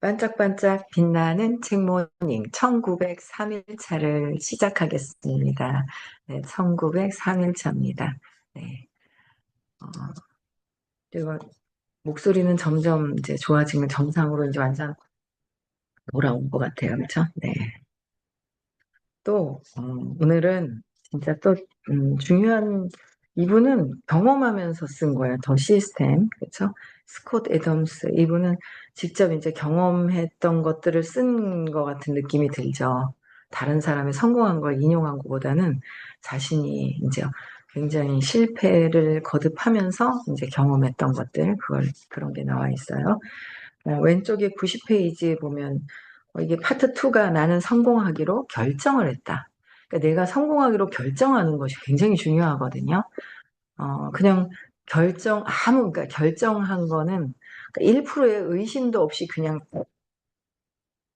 반짝반짝 빛나는 책모닝 1903일차를 시작하겠습니다. 네, 1903일차입니다. 네. 그리고 목소리는 점점 이제 좋아지면 정상으로 이제 완전 돌아온 것 같아요. 그렇죠? 네. 또 오늘은 진짜 또 중요한 이분은 경험하면서 쓴 거예요. 더 시스템, 그렇죠? 스콧 애덤스 이분은 직접 이제 경험했던 것들을 쓴 것 같은 느낌이 들죠. 다른 사람이 성공한 걸 인용한 것보다는 자신이 이제 굉장히 실패를 거듭하면서 이제 경험했던 것들 그런 게 나와 있어요. 왼쪽에 90페이지에 보면 이게 파트 2가 나는 성공하기로 결정을 했다. 그러니까 내가 성공하기로 결정하는 것이 굉장히 중요하거든요. 그냥 그러니까 결정한 거는 1%의 의심도 없이 그냥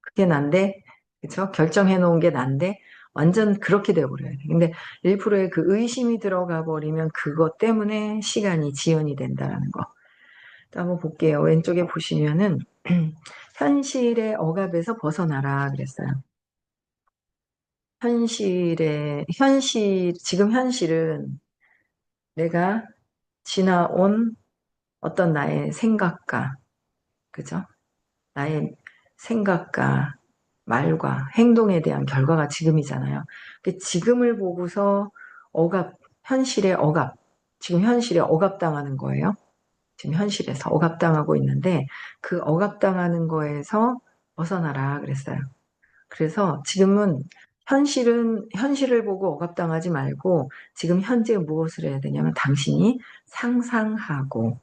그게 난데, 그쵸? 결정해 놓은 게 난데, 완전 그렇게 돼버려야 돼. 근데 1%의 그 의심이 들어가 버리면 그것 때문에 시간이 지연이 된다는 거. 또 한번 볼게요. 왼쪽에 보시면은, 현실의 억압에서 벗어나라 그랬어요. 지금 현실은 내가 지나온 어떤 나의 생각과, 그죠? 나의 생각과 말과 행동에 대한 결과가 지금이잖아요. 그 지금을 보고서 현실의 지금 현실에 억압당하는 거예요. 지금 현실에서 억압당하고 있는데 그 억압당하는 거에서 벗어나라 그랬어요. 그래서 지금은 현실을 보고 억압당하지 말고 지금 현재 무엇을 해야 되냐면 당신이 상상하고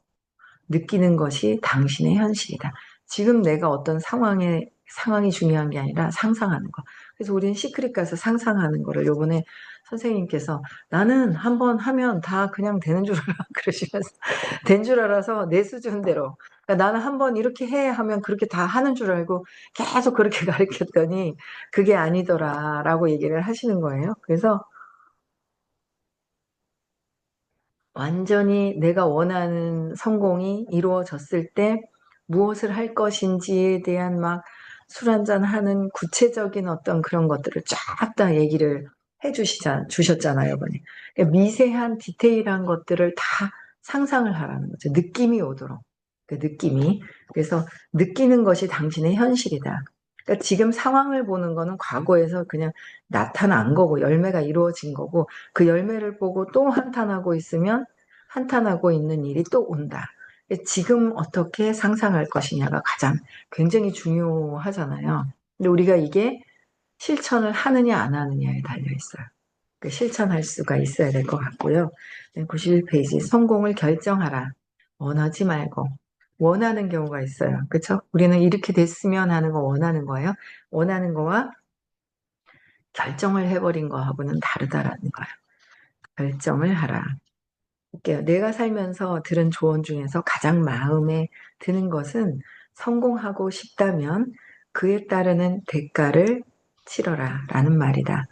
느끼는 것이 당신의 현실이다. 지금 내가 어떤 상황이 중요한 게 아니라 상상하는 거. 그래서 우리는 시크릿 가서 상상하는 거를 요번에 선생님께서 나는 한번 하면 다 그냥 되는 줄 알아. 그러시면서 된 줄 알아서 내 수준대로. 그러니까 나는 한번 이렇게 해 하면 그렇게 다 하는 줄 알고 계속 그렇게 가르쳤더니 그게 아니더라라고 얘기를 하시는 거예요. 그래서 완전히 내가 원하는 성공이 이루어졌을 때 무엇을 할 것인지에 대한 막 술 한잔 하는 구체적인 어떤 그런 것들을 쫙 다 얘기를 주셨잖아요, 이번에. 그러니까 미세한 디테일한 것들을 다 상상을 하라는 거죠. 느낌이 오도록. 그 느낌이. 그래서 느끼는 것이 당신의 현실이다. 그러니까 지금 상황을 보는 거는 과거에서 그냥 나타난 거고, 열매가 이루어진 거고, 그 열매를 보고 또 한탄하고 있으면 한탄하고 있는 일이 또 온다. 지금 어떻게 상상할 것이냐가 가장 굉장히 중요하잖아요. 근데 우리가 이게 실천을 하느냐 안 하느냐에 달려 있어요. 실천할 수가 있어야 될 것 같고요. 91페이지 성공을 결정하라. 원하지 말고 원하는 경우가 있어요. 그렇죠? 우리는 이렇게 됐으면 하는 거 원하는 거예요. 원하는 거와 결정을 해버린 거하고는 다르다라는 거예요. 결정을 하라. 볼게요. 내가 살면서 들은 조언 중에서 가장 마음에 드는 것은 성공하고 싶다면 그에 따르는 대가를 치러라 라는 말이다.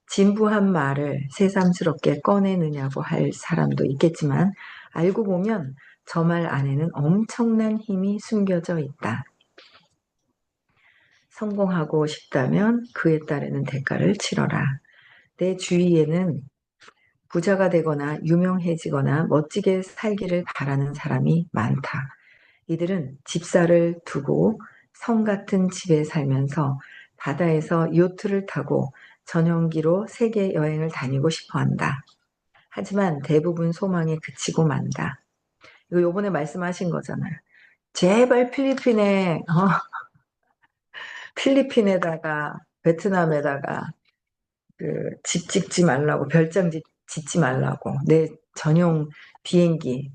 진부한 말을 새삼스럽게 꺼내느냐고 할 사람도 있겠지만 알고 보면 저 말 안에는 엄청난 힘이 숨겨져 있다. 성공하고 싶다면 그에 따르는 대가를 치러라. 내 주위에는 부자가 되거나 유명해지거나 멋지게 살기를 바라는 사람이 많다. 이들은 집사를 두고 성 같은 집에 살면서 바다에서 요트를 타고 전용기로 세계 여행을 다니고 싶어 한다. 하지만 대부분 소망에 그치고 만다. 이거 요번에 말씀하신 거잖아요. 제발 필리핀에다가 베트남에다가 그 집 짓지 말라고 짓지 말라고 내 전용 비행기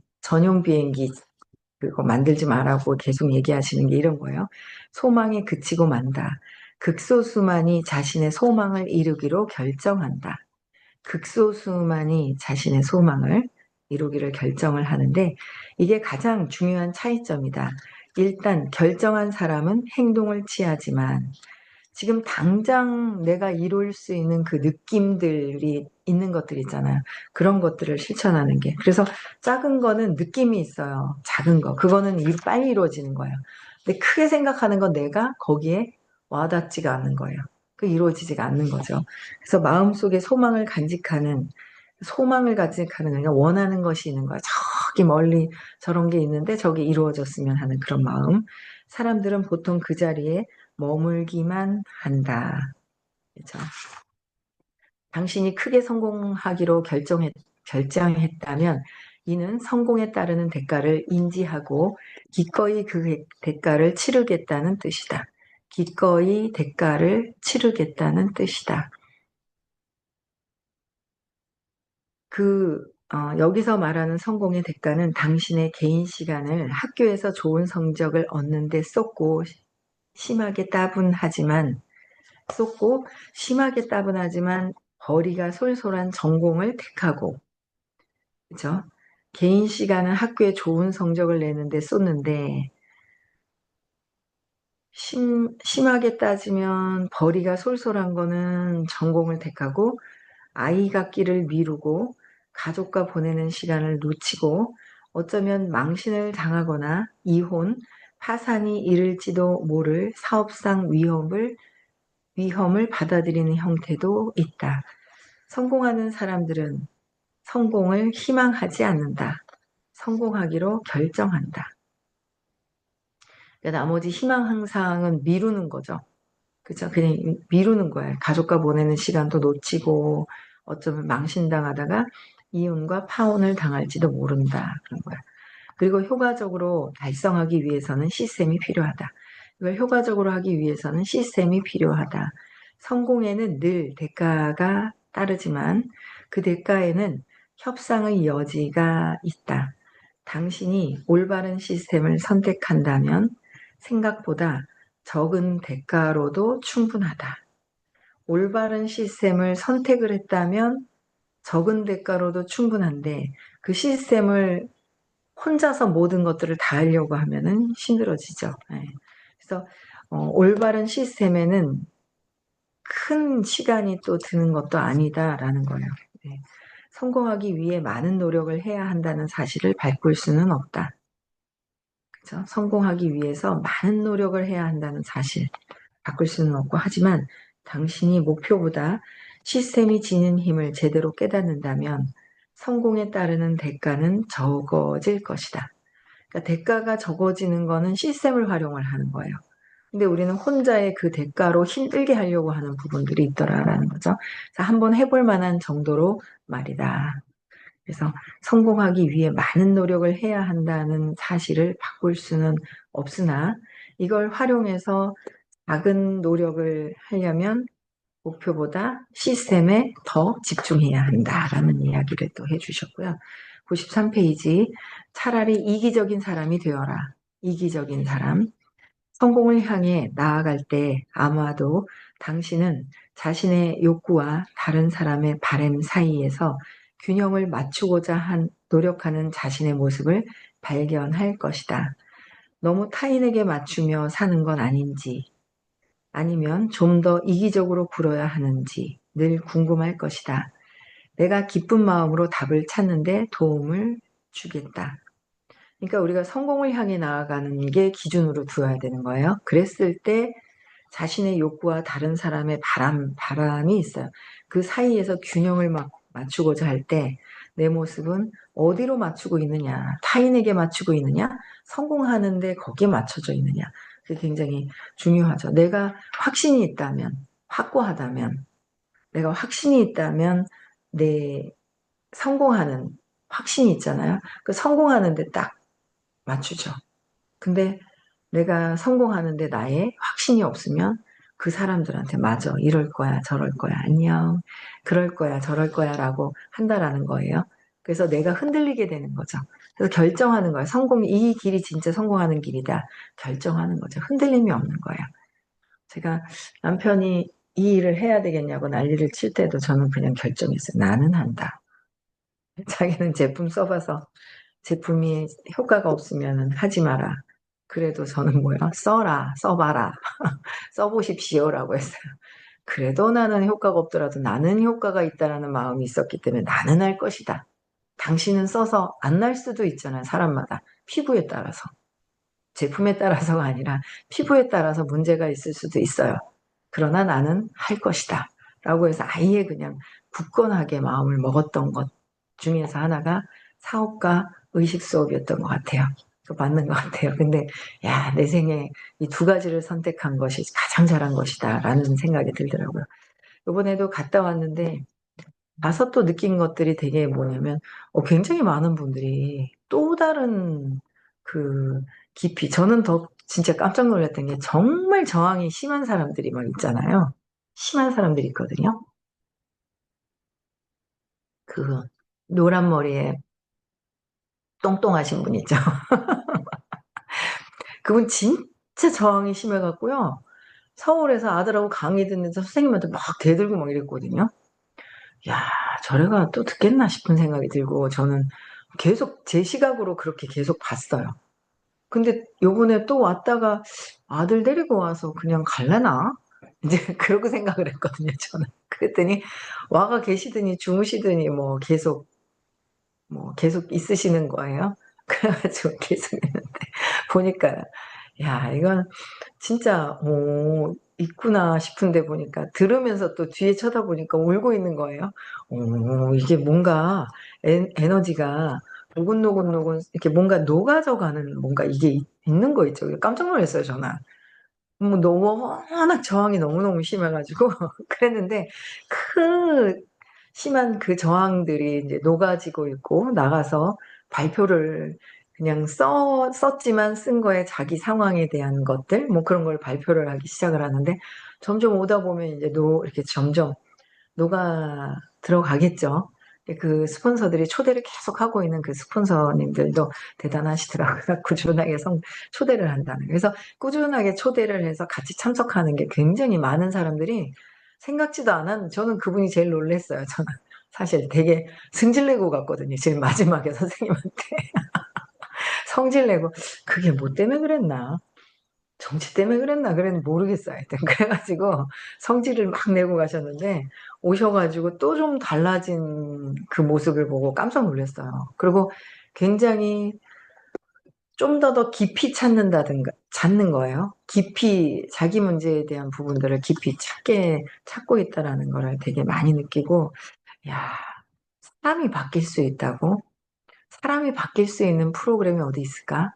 그거 만들지 말라고 계속 얘기하시는 게 이런 거예요. 소망에 그치고 만다. 극소수만이 자신의 소망을 이루기로 결정한다. 극소수만이 자신의 소망을 이루기를 결정을 하는데 이게 가장 중요한 차이점이다. 일단 결정한 사람은 행동을 취하지만 지금 당장 내가 이룰 수 있는 그 느낌들이 있는 것들 있잖아요. 그런 것들을 실천하는 게. 그래서 작은 거는 느낌이 있어요. 작은 거. 그거는 빨리 이루어지는 거예요. 근데 크게 생각하는 건 내가 거기에 와닿지가 않는 거예요. 그 이루어지지가 않는 거죠. 그래서 마음속에 소망을 간직하는 그러니까 원하는 것이 있는 거야. 저기 멀리 저런 게 있는데 저게 이루어졌으면 하는 그런 마음. 사람들은 보통 그 자리에 머물기만 한다. 그렇죠? 당신이 크게 성공하기로 결정했다면 이는 성공에 따르는 대가를 인지하고 기꺼이 그 대가를 치르겠다는 뜻이다. 기꺼이 대가를 치르겠다는 뜻이다. 여기서 말하는 성공의 대가는 당신의 개인 시간을 학교에서 좋은 성적을 얻는 데 심하게 따분하지만 심하게 따분하지만 벌이가 솔솔한 전공을 택하고, 그죠? 개인 시간은 학교에 좋은 성적을 내는데 쏟는데, 심하게 따지면 벌이가 솔솔한 거는 전공을 택하고, 아이 갖기를 미루고, 가족과 보내는 시간을 놓치고, 어쩌면 망신을 당하거나 이혼, 파산이 이를지도 모를 사업상 위험을 받아들이는 형태도 있다. 성공하는 사람들은 성공을 희망하지 않는다. 성공하기로 결정한다. 그러니까 나머지 희망 항상은 미루는 거죠. 그죠? 그냥 미루는 거예요. 가족과 보내는 시간도 놓치고 어쩌면 망신당하다가 이혼과 파혼을 당할지도 모른다. 그런 거야. 그리고 효과적으로 달성하기 위해서는 시스템이 필요하다. 이걸 효과적으로 하기 위해서는 시스템이 필요하다. 성공에는 늘 대가가 따르지만 그 대가에는 협상의 여지가 있다. 당신이 올바른 시스템을 선택한다면 생각보다 적은 대가로도 충분하다. 올바른 시스템을 선택을 했다면 적은 대가로도 충분한데 그 시스템을 혼자서 모든 것들을 다 하려고 하면은 힘들어지죠. 네. 그래서 올바른 시스템에는 큰 시간이 또 드는 것도 아니다라는 거예요. 네. 성공하기 위해 많은 노력을 해야 한다는 사실을 바꿀 수는 없다. 그렇죠? 성공하기 위해서 많은 노력을 해야 한다는 사실 바꿀 수는 없고 하지만 당신이 목표보다 시스템이 지닌 힘을 제대로 깨닫는다면 성공에 따르는 대가는 적어질 것이다. 그러니까 대가가 적어지는 거는 시스템을 활용을 하는 거예요. 근데 우리는 혼자의 그 대가로 힘들게 하려고 하는 부분들이 있더라라는 거죠. 그래서 한번 해볼 만한 정도로 말이다. 그래서 성공하기 위해 많은 노력을 해야 한다는 사실을 바꿀 수는 없으나 이걸 활용해서 작은 노력을 하려면 목표보다 시스템에 더 집중해야 한다라는 이야기를 또 해주셨고요. 93페이지 차라리 이기적인 사람이 되어라. 이기적인 사람. 성공을 향해 나아갈 때 아마도 당신은 자신의 욕구와 다른 사람의 바램 사이에서 균형을 맞추고자 노력하는 자신의 모습을 발견할 것이다. 너무 타인에게 맞추며 사는 건 아닌지, 아니면 좀 더 이기적으로 굴어야 하는지 늘 궁금할 것이다. 내가 기쁜 마음으로 답을 찾는데 도움을 주겠다. 그러니까 우리가 성공을 향해 나아가는 게 기준으로 두어야 되는 거예요. 그랬을 때 자신의 욕구와 다른 사람의 바람이 있어요. 그 사이에서 균형을 맞추고자 할 때 내 모습은 어디로 맞추고 있느냐, 타인에게 맞추고 있느냐, 성공하는데 거기에 맞춰져 있느냐. 그게 굉장히 중요하죠. 내가 확신이 있다면, 확고하다면, 내가 확신이 있다면 내 성공하는 확신이 있잖아요. 그 성공하는데 딱 맞추죠. 근데 내가 성공하는데 나의 확신이 없으면 그 사람들한테 맞아. 이럴 거야, 저럴 거야, 안녕. 그럴 거야, 저럴 거야 라고 한다라는 거예요. 그래서 내가 흔들리게 되는 거죠. 그래서 결정하는 거예요. 이 길이 진짜 성공하는 길이다. 결정하는 거죠. 흔들림이 없는 거예요. 제가 남편이 이 일을 해야 되겠냐고 난리를 칠 때도 저는 그냥 결정했어요. 나는 한다. 자기는 제품 써봐서 제품이 효과가 없으면 하지 마라. 그래도 저는 뭐야? 써봐라, 써보십시오라고 했어요. 그래도 나는 효과가 없더라도 나는 효과가 있다라는 마음이 있었기 때문에 나는 할 것이다. 당신은 써서 안 날 수도 있잖아요. 사람마다. 피부에 따라서. 제품에 따라서가 아니라 피부에 따라서 문제가 있을 수도 있어요. 그러나 나는 할 것이다. 라고 해서 아예 그냥 굳건하게 마음을 먹었던 것 중에서 하나가 사업가 의식 수업이었던 것 같아요. 맞는 것 같아요. 근데 야, 내 생에 이 두 가지를 선택한 것이 가장 잘한 것이다 라는 생각이 들더라고요. 이번에도 갔다 왔는데 가서 또 느낀 것들이 되게 뭐냐면 굉장히 많은 분들이 또 다른 그 깊이, 저는 더 진짜 깜짝 놀랐던 게 정말 저항이 심한 사람들이 막 있잖아요. 심한 사람들이 있거든요. 그 노란 머리에 똥똥하신 분 있죠. 그분 진짜 저항이 심해갖고요. 서울에서 아들하고 강의 듣는데 선생님한테 막 대들고 막 이랬거든요. 야, 저래가 또 듣겠나 싶은 생각이 들고 저는 계속 제 시각으로 그렇게 계속 봤어요. 근데 요번에 또 왔다가 아들 데리고 와서 그냥 갈래나? 이제 그러고 생각을 했거든요, 저는. 그랬더니 와가 계시더니 주무시더니 계속 있으시는 거예요. 그래가지고 계속 있는데 보니까 야, 이건 진짜 있구나 싶은데 보니까 들으면서 또 뒤에 쳐다보니까 울고 있는 거예요. 이게 뭔가 에너지가 노곤노곤노곤 이렇게 뭔가 녹아져가는 뭔가 이게 있는 거 있죠. 깜짝 놀랐어요, 저는. 워낙 저항이 너무너무 심해가지고 그랬는데 그 심한 그 저항들이 이제 녹아지고 있고 나가서 발표를 그냥 썼지만 쓴 거에 자기 상황에 대한 것들 그런 걸 발표를 하기 시작을 하는데 점점 오다 보면 이제 이렇게 점점 녹아 들어가겠죠. 그 스폰서들이 초대를 계속 하고 있는 그 스폰서님들도 대단하시더라고요. 꾸준하게 초대를 한다는. 그래서 꾸준하게 초대를 해서 같이 참석하는 게 굉장히 많은 사람들이 생각지도 않은, 저는 그분이 제일 놀랬어요. 저는 사실 되게 승질내고 갔거든요. 제일 마지막에 선생님한테. 성질내고, 그게 뭐 때문에 그랬나? 정치 때문에 그랬나 모르겠어요. 하여튼 그래가지고 성질을 막 내고 가셨는데 오셔가지고 또 좀 달라진 그 모습을 보고 깜짝 놀랐어요. 그리고 굉장히 좀 더 깊이 찾는 거예요. 깊이 자기 문제에 대한 부분들을 깊이 찾고 있다라는 거를 되게 많이 느끼고, 야, 사람이 바뀔 수 있다고? 사람이 바뀔 수 있는 프로그램이 어디 있을까?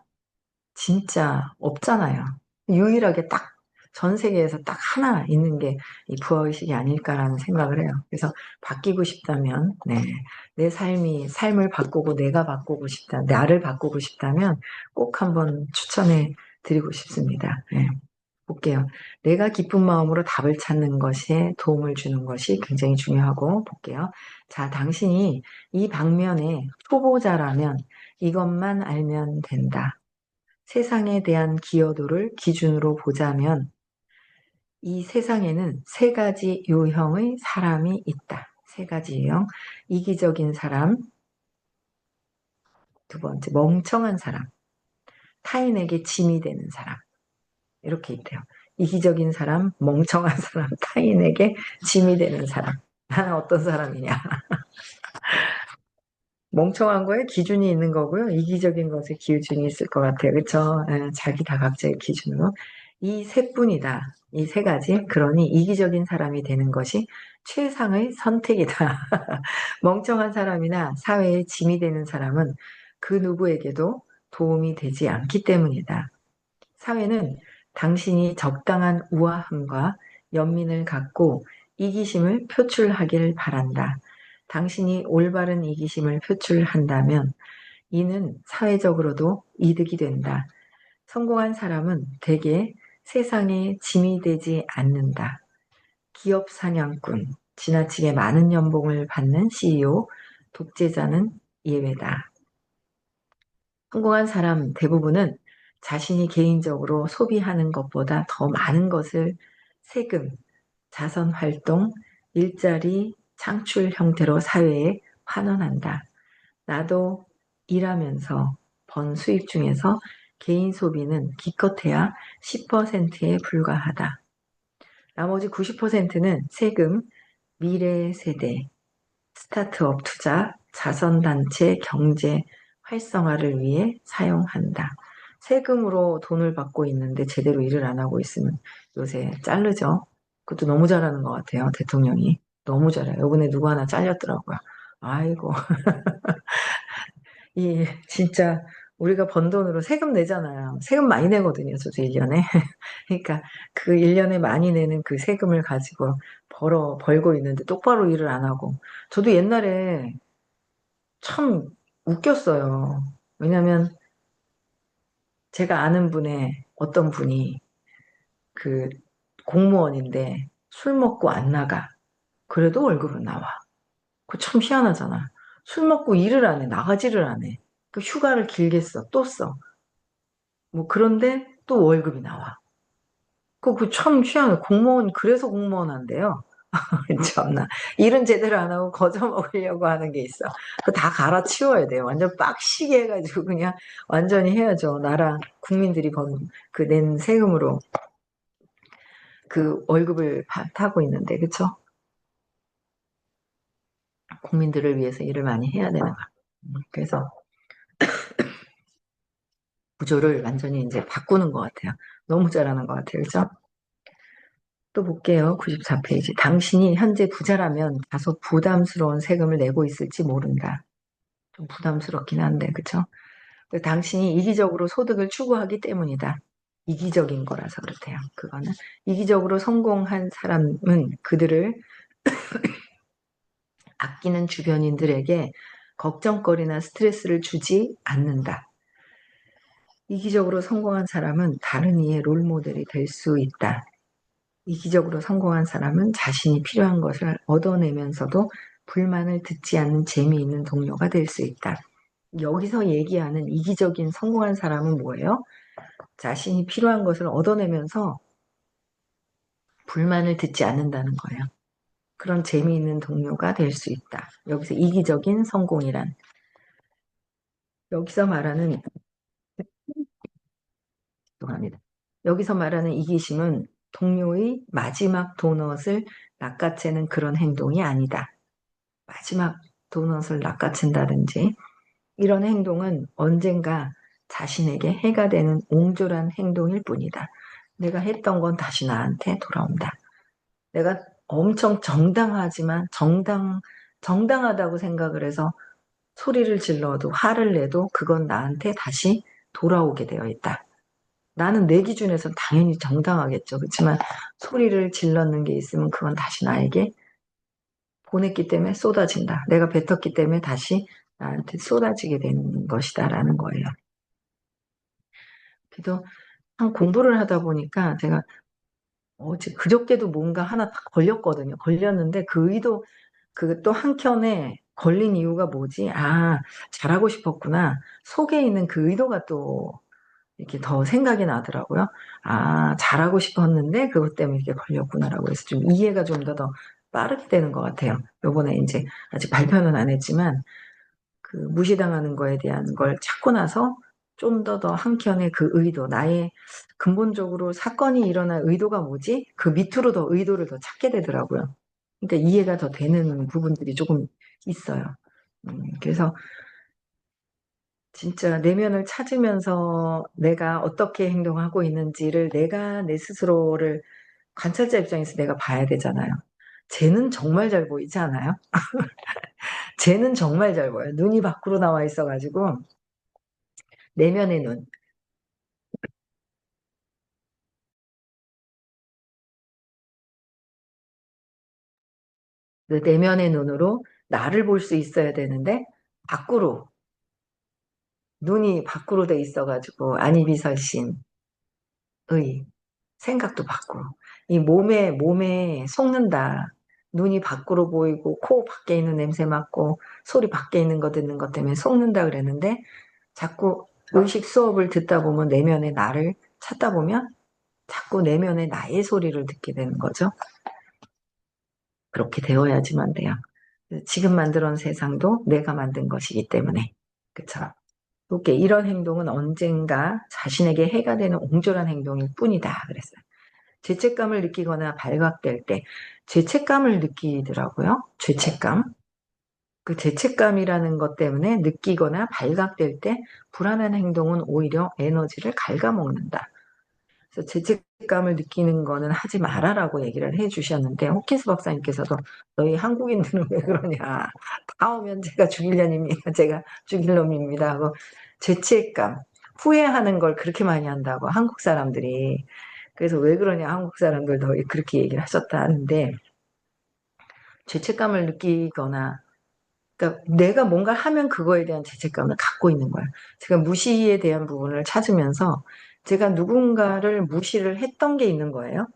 진짜 없잖아요. 유일하게 딱 전 세계에서 딱 하나 있는 게 이 부하의식이 아닐까라는 생각을 해요. 그래서 바뀌고 싶다면, 네, 내 삶을 바꾸고 내가 바꾸고 싶다, 나를 바꾸고 싶다면 꼭 한번 추천해 드리고 싶습니다. 네, 볼게요. 내가 기쁜 마음으로 답을 찾는 것에 도움을 주는 것이 굉장히 중요하고, 볼게요. 자, 당신이 이 방면에 초보자라면 이것만 알면 된다. 세상에 대한 기여도를 기준으로 보자면 이 세상에는 세 가지 유형의 사람이 있다. 세 가지 유형. 이기적인 사람, 두 번째 멍청한 사람, 타인에게 짐이 되는 사람. 이렇게 있대요. 이기적인 사람, 멍청한 사람, 타인에게 짐이 되는 사람. 나는 어떤 사람이냐? 멍청한 거에 기준이 있는 거고요. 이기적인 것에 기준이 있을 것 같아요. 그렇죠? 자기 다각자의 기준으로. 이 세 뿐이다. 이 세 가지. 그러니 이기적인 사람이 되는 것이 최상의 선택이다. 멍청한 사람이나 사회에 짐이 되는 사람은 그 누구에게도 도움이 되지 않기 때문이다. 사회는 당신이 적당한 우아함과 연민을 갖고 이기심을 표출하길 바란다. 당신이 올바른 이기심을 표출한다면 이는 사회적으로도 이득이 된다. 성공한 사람은 대개 세상에 짐이 되지 않는다. 기업 사냥꾼, 지나치게 많은 연봉을 받는 CEO, 독재자는 예외다. 성공한 사람 대부분은 자신이 개인적으로 소비하는 것보다 더 많은 것을 세금, 자선 활동, 일자리 창출 형태로 사회에 환원한다. 나도 일하면서 번 수입 중에서 개인 소비는 기껏해야 10%에 불과하다. 나머지 90%는 세금, 미래 세대, 스타트업 투자, 자선단체 경제 활성화를 위해 사용한다. 세금으로 돈을 받고 있는데 제대로 일을 안 하고 있으면 요새 자르죠. 그것도 너무 잘하는 것 같아요, 대통령이. 너무 잘해요. 요번에 누구 하나 잘렸더라고요. 아이고, 진짜 우리가 번 돈으로 세금 내잖아요. 세금 많이 내거든요, 저도 1년에. 그러니까 그 1년에 많이 내는 그 세금을 가지고 벌고 있는데 똑바로 일을 안 하고. 저도 옛날에 참 웃겼어요. 왜냐면 제가 아는 분의 어떤 분이 그 공무원인데 술 먹고 안 나가. 그래도 월급은 나와. 그거 참 희한하잖아. 술 먹고 일을 안 해. 나가지를 안 해. 그 휴가를 길게 써. 또 써. 뭐 그런데 또 월급이 나와. 그거 참 희한해. 공무원, 그래서 공무원 한대요. 참나. 일은 제대로 안 하고 거저 먹으려고 하는 게 있어. 그거 다 갈아치워야 돼요. 완전 빡시게 해가지고 그냥 완전히 해야죠. 나라 국민들이 낸 세금으로 그 월급을 타고 있는데, 그쵸? 국민들을 위해서 일을 많이 해야 되는 거야. 그래서 구조를 완전히 이제 바꾸는 것 같아요. 너무 잘하는 것 같아요. 그죠? 또 볼게요. 94페이지. 당신이 현재 부자라면 다소 부담스러운 세금을 내고 있을지 모른다. 좀 부담스럽긴 한데, 그쵸? 당신이 이기적으로 소득을 추구하기 때문이다. 이기적인 거라서 그렇대요. 그거는. 이기적으로 성공한 사람은 그들을 아끼는 주변인들에게 걱정거리나 스트레스를 주지 않는다. 이기적으로 성공한 사람은 다른 이의 롤모델이 될 수 있다. 이기적으로 성공한 사람은 자신이 필요한 것을 얻어내면서도 불만을 듣지 않는 재미있는 동료가 될 수 있다. 여기서 얘기하는 이기적인 성공한 사람은 뭐예요? 자신이 필요한 것을 얻어내면서 불만을 듣지 않는다는 거예요. 그런 재미있는 동료가 될 수 있다. 여기서 이기적인 성공이란, 여기서 말하는, 죄송합니다. 여기서 말하는 이기심은 동료의 마지막 도넛을 낚아채는 그런 행동이 아니다. 마지막 도넛을 낚아챈다든지 이런 행동은 언젠가 자신에게 해가 되는 옹졸한 행동일 뿐이다. 내가 했던 건 다시 나한테 돌아온다. 내가 엄청 정당하다고 생각을 해서 소리를 질러도 화를 내도 그건 나한테 다시 돌아오게 되어 있다. 나는 내 기준에선 당연히 정당하겠죠. 그렇지만 소리를 질렀는 게 있으면 그건 다시 나에게 보냈기 때문에 쏟아진다. 내가 뱉었기 때문에 다시 나한테 쏟아지게 되는 것이다라는 거예요. 그래도 한 공부를 하다 보니까 제가 그저께도 뭔가 하나 딱 걸렸거든요. 걸렸는데 그 또 한켠에 걸린 이유가 뭐지? 아, 잘하고 싶었구나. 속에 있는 그 의도가 또 이렇게 더 생각이 나더라고요. 아, 잘하고 싶었는데 그것 때문에 이렇게 걸렸구나라고 해서 좀 이해가 좀 더 빠르게 되는 것 같아요. 요번에 이제 아직 발표는 안 했지만 그 무시당하는 거에 대한 걸 찾고 나서 좀 더 한켠에 그 의도, 나의 근본적으로 사건이 일어난 의도가 뭐지? 그 밑으로 더 의도를 더 찾게 되더라고요. 그러니까 이해가 더 되는 부분들이 조금 있어요. 그래서 진짜 내면을 찾으면서 내가 어떻게 행동하고 있는지를 내가 내 스스로를 관찰자 입장에서 내가 봐야 되잖아요. 쟤는 정말 잘 보이지 않아요? 쟤는 정말 잘 보여요. 눈이 밖으로 나와 있어가지고 내면의 눈. 그 내면의 눈으로 나를 볼 수 있어야 되는데 밖으로 눈이 밖으로 돼 있어가지고 안이비설신 의 생각도 밖으로 이 몸에 속는다. 눈이 밖으로 보이고 코 밖에 있는 냄새 맡고 소리 밖에 있는 거 듣는 것 때문에 속는다 그랬는데 자꾸 의식 수업을 듣다 보면 내면의 나를 찾다 보면 자꾸 내면의 나의 소리를 듣게 되는 거죠. 그렇게 되어야지만 돼요. 지금 만들어 온 세상도 내가 만든 것이기 때문에. 그쵸? 이렇게 이런 행동은 언젠가 자신에게 해가 되는 옹졸한 행동일 뿐이다 그랬어요. 죄책감을 느끼거나 발각될 때 죄책감을 느끼더라고요. 죄책감. 그 죄책감이라는 것 때문에 느끼거나 발각될 때 불안한 행동은 오히려 에너지를 ဃ갉아먹는다. 그래서 죄책감을 느끼는 거는 하지 말아라고 얘기를 해주셨는데 호킨스 박사님께서도 너희 한국인들은 왜 그러냐. 다 오면 제가 죽일 년입니다. 제가 죽일 놈입니다 하고 죄책감, 후회하는 걸 그렇게 많이 한다고 한국 사람들이. 그래서 왜 그러냐 한국 사람들도 그렇게 얘기를 하셨다 하는데 죄책감을 느끼거나 그러니까 내가 뭔가를 하면 그거에 대한 죄책감을 갖고 있는 거예요. 제가 무시에 대한 부분을 찾으면서 제가 누군가를 무시를 했던 게 있는 거예요.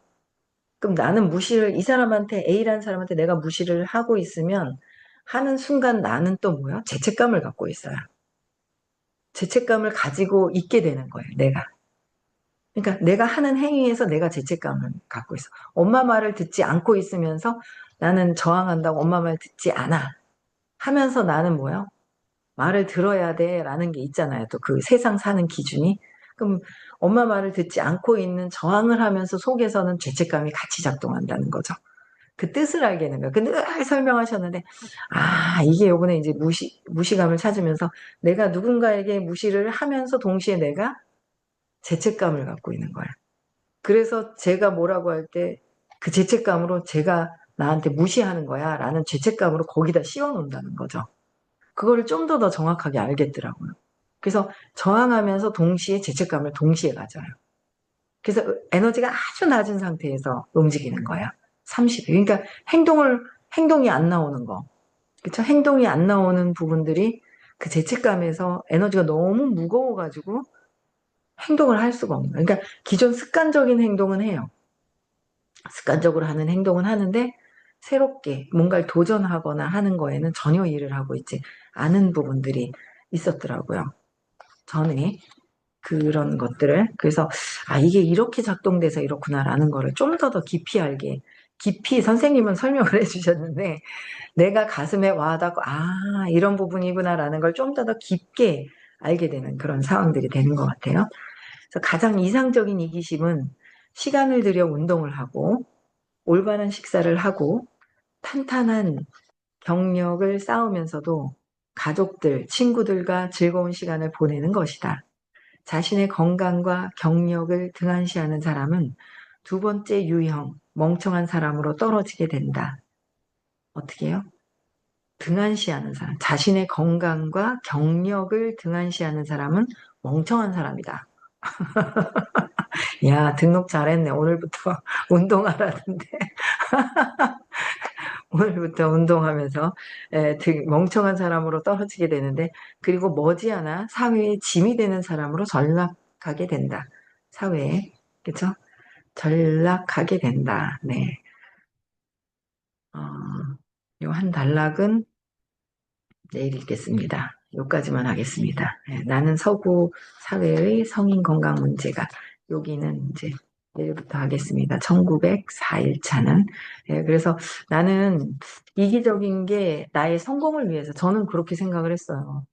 그럼 나는 무시를 이 사람한테 A라는 사람한테 내가 무시를 하고 있으면 하는 순간 나는 또 뭐야? 죄책감을 갖고 있어요. 죄책감을 가지고 있게 되는 거예요. 내가. 그러니까 내가 하는 행위에서 내가 죄책감을 갖고 있어. 엄마 말을 듣지 않고 있으면서 나는 저항한다고 엄마 말 듣지 않아. 하면서 나는 뭐야? 말을 들어야 돼 라는 게 있잖아요. 또 그 세상 사는 기준이. 그럼 엄마 말을 듣지 않고 있는 저항을 하면서 속에서는 죄책감이 같이 작동한다는 거죠. 그 뜻을 알게 되는 거예요. 근데 늘 설명하셨는데, 아, 이게 요번에 이제 무시감을 찾으면서 내가 누군가에게 무시를 하면서 동시에 내가 죄책감을 갖고 있는 거예요. 그래서 제가 뭐라고 할 때 그 죄책감으로 제가 나한테 무시하는 거야 라는 죄책감으로 거기다 씌워 놓는다는 거죠. 그거를 좀 더 정확하게 알겠더라고요. 그래서 저항하면서 동시에 죄책감을 동시에 가져요. 그래서 에너지가 아주 낮은 상태에서 움직이는 거야. 30. 그러니까 행동이 안 나오는 거. 그쵸? 행동이 안 나오는 부분들이 그 죄책감에서 에너지가 너무 무거워가지고 행동을 할 수가 없는 거예요. 그러니까 기존 습관적인 행동은 해요. 습관적으로 하는 행동은 하는데 새롭게 뭔가를 도전하거나 하는 거에는 전혀 일을 하고 있지 않은 부분들이 있었더라고요. 전에 그런 것들을. 그래서 아 이게 이렇게 작동돼서 이렇구나라는 거를 좀 더 깊이 알게 깊이 선생님은 설명을 해주셨는데 내가 가슴에 와닿고 아 이런 부분이구나라는 걸 좀 더 깊게 알게 되는 그런 상황들이 되는 것 같아요. 그래서 가장 이상적인 이기심은 시간을 들여 운동을 하고 올바른 식사를 하고 탄탄한 경력을 쌓으면서도 가족들, 친구들과 즐거운 시간을 보내는 것이다. 자신의 건강과 경력을 등한시하는 사람은 두 번째 유형, 멍청한 사람으로 떨어지게 된다. 어떻게 해요? 등한시하는 사람. 자신의 건강과 경력을 등한시하는 사람은 멍청한 사람이다. 야, 등록 잘했네. 오늘부터 운동하라는데. 오늘부터 운동하면서 멍청한 사람으로 떨어지게 되는데 그리고 머지않아 사회의 짐이 되는 사람으로 전락하게 된다. 사회에. 그쵸? 전락하게 된다. 네. 요 한 단락은 내일 읽겠습니다. 여기까지만 하겠습니다. 나는 서구 사회의 성인 건강 문제가 여기는 이제 내일부터 하겠습니다. 1904일차는. 그래서 나는 이기적인 게 나의 성공을 위해서 저는 그렇게 생각을 했어요.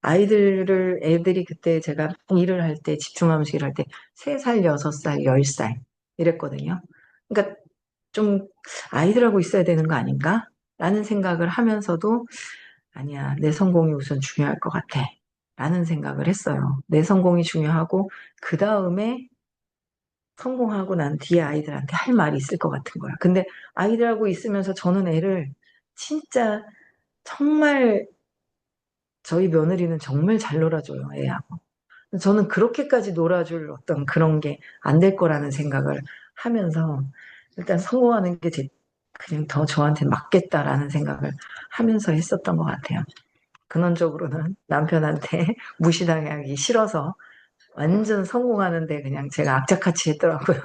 애들이 그때 제가 일을 할 때, 집중하면서 일할 때 3살, 6살, 10살 이랬거든요. 그러니까 좀 아이들하고 있어야 되는 거 아닌가? 라는 생각을 하면서도 아니야, 내 성공이 우선 중요할 것 같아. 라는 생각을 했어요. 내 성공이 중요하고, 그 다음에 성공하고 난 뒤에 아이들한테 할 말이 있을 것 같은 거야. 근데 아이들하고 있으면서 저는 애를 진짜 정말 저희 며느리는 정말 잘 놀아줘요, 애하고. 저는 그렇게까지 놀아줄 어떤 그런 게 안 될 거라는 생각을 하면서 일단 성공하는 게 그냥 더 저한테 맞겠다라는 생각을 하면서 했었던 것 같아요. 근원적으로는 남편한테 무시당하기 싫어서 완전 성공하는데 그냥 제가 악착같이 했더라고요.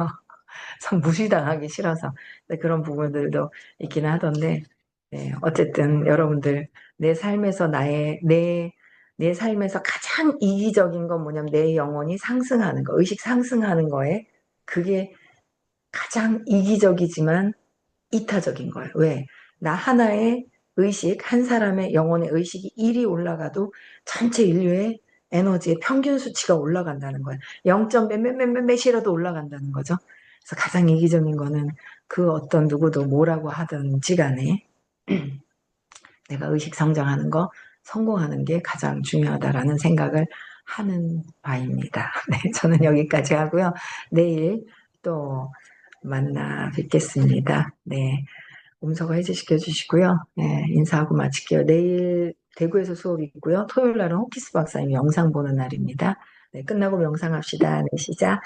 무시당하기 싫어서. 그런 부분들도 있기는 하던데, 네, 어쨌든 여러분들, 내 삶에서 가장 이기적인 건 뭐냐면 내 영혼이 상승하는 거, 의식 상승하는 거에 그게 가장 이기적이지만 이타적인 거예요. 왜? 나 하나의 의식, 한 사람의 영혼의 의식이 1이 올라가도 전체 인류의 에너지의 평균 수치가 올라간다는 거예요. 0점 몇몇몇몇이라도 올라간다는 거죠. 그래서 가장 이기적인 거는 그 어떤 누구도 뭐라고 하든지 간에 내가 의식 성장하는 거, 성공하는 게 가장 중요하다라는 생각을 하는 바입니다. 네, 저는 여기까지 하고요. 내일 또 만나 뵙겠습니다. 네, 음성어 해제시켜 주시고요. 네, 인사하고 마칠게요. 내일 대구에서 수업이 있고요. 토요일 날은 호키스 박사님 영상 보는 날입니다. 네, 끝나고 명상합시다. 네, 시작.